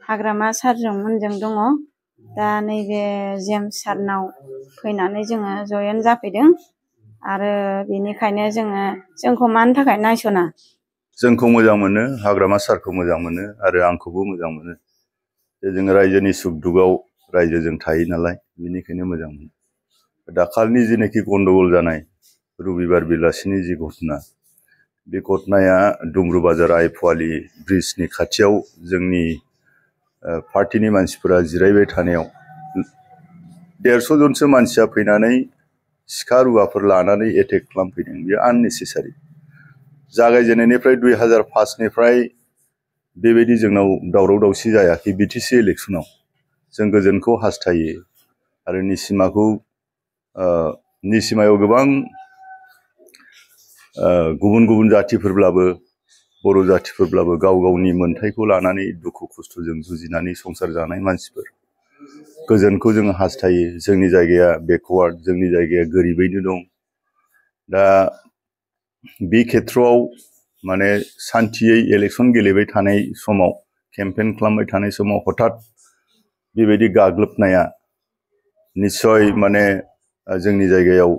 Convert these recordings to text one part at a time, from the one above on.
हाग्रामा सारजों दङ। दा नैबे जेम्स सारनाव फैनानै जोङो जयेन जाफैदों आरो बेनिखायनो जोंखौ मानि थाखाय नायसना? जोंखौ मोजां मोनो, हाग्रामा सारखौ मोजां मोनो आरो आंखौबो मोजां मोनो। जों रायजोनि सुख दुखआव रायजोजों थायो नालाय, बेनिखायनो मोजां मोनो। दाखालनि जेनाखि गन्डगोल जानाय रबिबार बेलासिनि जि घटना, बे घटनाया दुमब्रु बाजार आइफवालि ब्रिजनि खाथियाव जोंनि पार्टिनि मानसिफोरा जिरायबाय थानायाव 150 जनसो मानसिया फैनानै सिखा रुवाफोर लानानै एटेक खालामफैदों। बेयो आननेसेसारि। जागायजेननायनिफ्राय 2005 निफ्राय बेबायदि जोंनाव दावराव दावसि जायाखै बिटिसि इलेक्सनाव। जों गोजोनखौ हास्थायो आरो निसिमायाव गोबां गुबुन गुबुन जाथिफोरब्लाबो बर' जाथिफोरब्लाबो गाव गावनि मोन्थायखौ लानानै दुखु खस्थ'जों जुजिनानै संसार जानाय मानसिफोर। गोजोनखौ जोङो हास्थायो। जोंनि जायगाया बेकवार्ड, जोंनि जायगाया गोरिबैनो दं। दा बे खेथ्रआव माने सान्थियै इलेक्सन गेलेबाय थानाय समाव, केम्पेन खालामबाय थानाय समाव हठात बेबायदि गाग्लोबनाया निस्सय माने जोंनि जायगायाव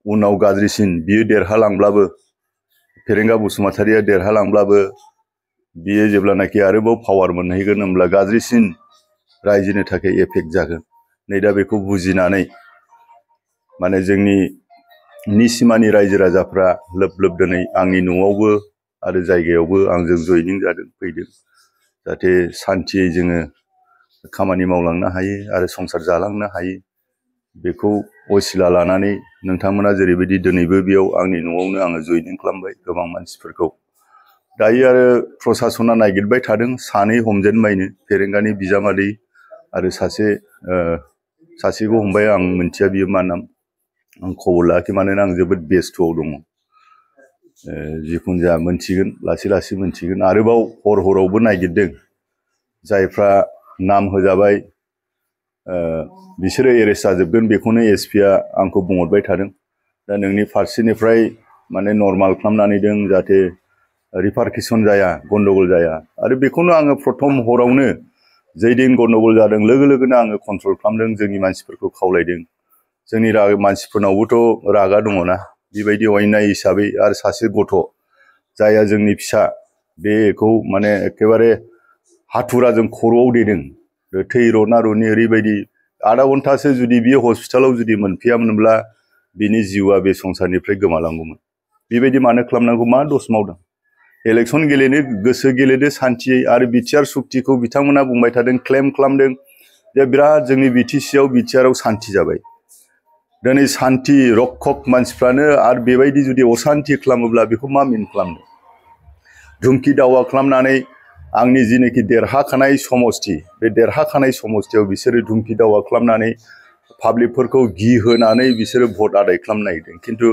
उनाव गाज्रिसिन, बियो देरहालांब्लाबो, फेरेंगा बसुमतारिया देरहालांब्लाबो बियो जेब्लानाखि आरोबाव पावार मोनहैगोन होमब्ला गाज्रिसिन रायजोनि थाखाय एफेक्ट जागोन। नै दा बेखौ बुजिनानै माने जोंनि निसिमानि रायजो राजाफ्रा लोब लोब दिनै आंनि न'आवबो आरो जायगायावबो आंजों जयनिं जादों, फैदों। जाहाथे सान्थियै जोङो खामानि मावलांनो हायो आरो संसार जालांनो हायो। बेखौ असिला लानानै नोंथांमोना जेरैबायदि दिनैबो बेयाव आंनि न'आवनो आङो जयनिं खालामबाय गोबां मानसिफोरखौ। दायो आरो प्रसासना नागिरबाय थादों सानै हमजेनबायनो, फेरेंगानि बिजामादै आरो सासेखौ हमबाय। आं मिथिया बियो मा नाम, आं खबर लायाखै मानोना आं जोबोद बेस्थ'आव दङ। जिखुनु जाया मोनथिगोन, लासै लासै मोनथिगोन। आरोबाव हरावबो नागिरदों। जायफ्रा नाम होजाबाय बिसोरो एरेस्ट जाजोबगोन, बेखौनो एसपिआ आंखौ बुंहरबाय थादों। दा नोंनि फारसेनिफ्राय माने नर्माल खालामनानै दों, जाहाथे रिपारकेसन जाया, गन्डगोल जाया। आरो बेखौनो आङो प्रथम हरावनो जैदिन गन्डगोल जादों लोगो लोगोनो आङो कन्ट्रल खालामदों, जोंनि मानसिफोरखौ खावलायदों। जोंनि मानसिफोरनावबोथ' रागा दङना, बेबायदि अयनाय हिसाबै। आरो सासे गथ' जायहा जोंनि फिसा, बेखौ माने एखेबारे हाथुराजों खर'आव देदों। थै रना रनि ओरैबायदि आधा घन्टासो जुदि बियो हस्पिटालाव जुदि मोनफैयामोनब्ला बिनि जिउआ बे संसारनिफ्राय गोमालांगौमोन। बेबायदि मानो खालामनांगौ? मा दस मावदों? इलेक्सन गेलेनो गोसो गेलेदो सान्थियै। आरो बिटिआर सुक्तिखौ बिथांमोना बुंबाय थादों, क्लेम खालामदों जे बिराद जोंनि बिटिआरआव सान्थि जाबाय। दिनै सान्थि रक्षक मानसिफ्रानो आरो बेबायदि जुदि असान्थि खालामोब्ला बेखौ मा मिन खालामदों? धुमखि दावा खालामनानै आंनि जिनोखि देरहाखानाय समस्ति, बे देरहाखानाय समस्तियाव बिसोरो धुमखि दावा खालामनानै पाब्लिकफोरखौ गिहोनानै बिसोरो भट आदाय खालामनो नागिरदों। खिन्थु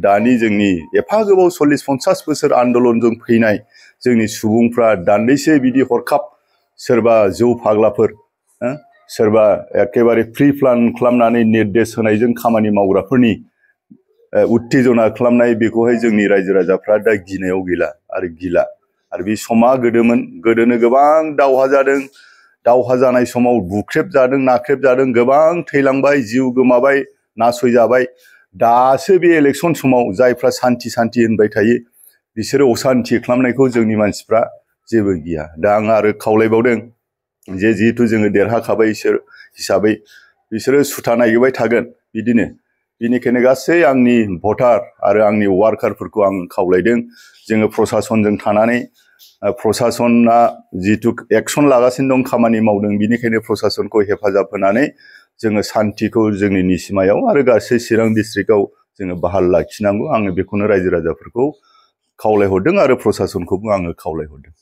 दानि जोंनि एफा गोबाव 40-50 बोसोर आन्दलनजों फैनाय जोंनि सुबुंफ्रा दान्दिसे बिदि हरखाब सोरबा जौ फाग्लाफोर, सोरबा एखेबारे प्रि प्लान खालामनानै निर्देश होनायजों खामानि मावग्राफोरनि उत्तेजना खालामनाय, बेखौहाय जोंनि रायजो राजाफ्रा दा गिनायाव गैला आरो गिला। आरो बे समा गोदोमोन, गोदोनो गोबां दावहा जादों। दावहा जानाय समाव बुख्रेब जादों, नाख्रेब जादों, गोबां थैलांबाय, जिउ गोमाबाय, नासयजाबाय। दासो बे इलेक्सन समाव जायफ्रा सान्थि सान्थि होनबाय थायो, बिसोरो असान्थि खालामनायखौ जोंनि मानसिफ्रा जेबो गिया। दा आं आरो खावलायबावदों जे जिहेथु जोङो देरहाखाबाय हिसाबै बिसोरो सुथा नागिरबाय थागोन बिदिनो। बेनिखायनो गासै आंनि भटार आरो आंनि वार्कारफोरखौ आं खावलायदों, जोङो प्रसासनजों थानानै प्रसासना जिथु एक्सन लागासिनो दं, खामानि मावदों, बिनिखायनो प्रसासनखौ हेफाजाब होनानै जोङो सान्थिखौ जोंनि निसिमायाव आरो गासै चिरां डिस्ट्रिक्टआव जोङो बहाल लाखिनांगौ। आङो बेखौनो रायजो राजाफोरखौ खावलायहरदों आरो प्रसासनखौबो आङो खावलायहरदों।